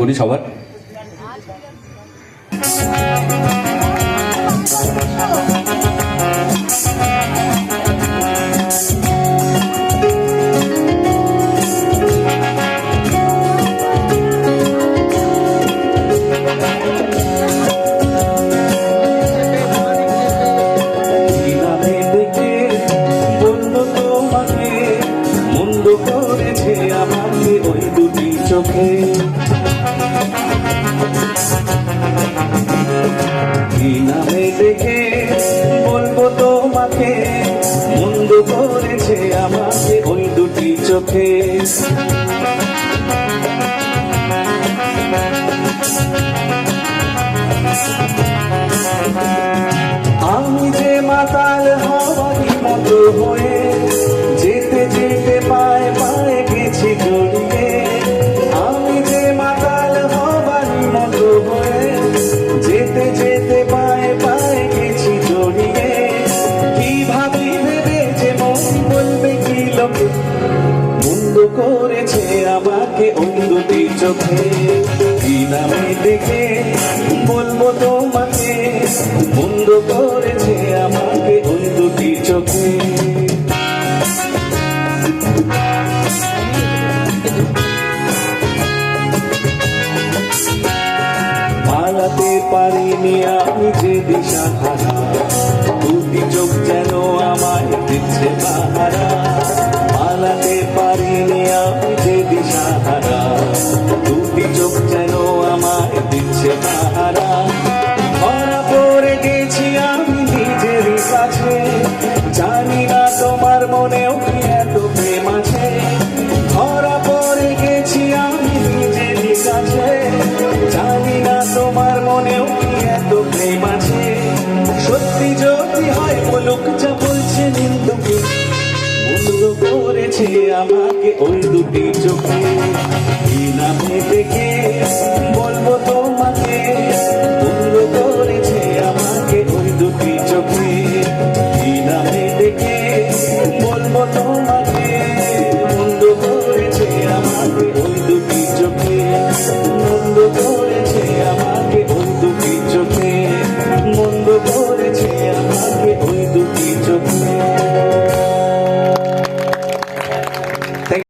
করি সবার। করেছে আমাকে ওই দুটি চোখে, কি নামে দেখে বলবো তোমাকে, মন্দ করেছে আমাকে ওই দুটি চোখে। আমি যে মাতাল হওয়ারই মতো হয়ে যেতে যেতে পায়ে পায়ে গেছি জড়িয়ে, আমি যে মাতাল হওয়ারই মতো হয়ে যেতে যেতে পায়ে পায়ে গেছি জড়িয়ে। কি ভাবি ভেবে যে মন বলবে কি লোকে, মন্দ করেছে আমাকে ওই দুটি চোখে, কি নামে দেখে বলবো তোমাকে, মন্দ করেছে আমাকে ওই দুটি চোখে। পালাতে পারিনি আমি যে দিশাহারা, দুটি চোখ যেন আমায় দিচ্ছে পাহারা। পালাতে পারিনি আমি যে দিশাহারা, দুটি চোখ যেন আমায় দিচ্ছে পাহারা। ধরা পড়ে গেছি আমি নিজেরই কাছে, জানি না তোমার মনেও কি এত প্রেম আছে। ধরা পড়ে গেছি আমি নিজেরই কাছে, জানি না তোমার মনেও কি এত প্রেম আছে। সত্যি যদি হয় বলুক যা বলছে নিন্দুকে, বন্ধ করেছে আমাকে ওই দুটি চোখে, কি নামে দেখে বলবো তোমাকে, বন্ধ করেছে আমাকে ওই দুটি চোখে।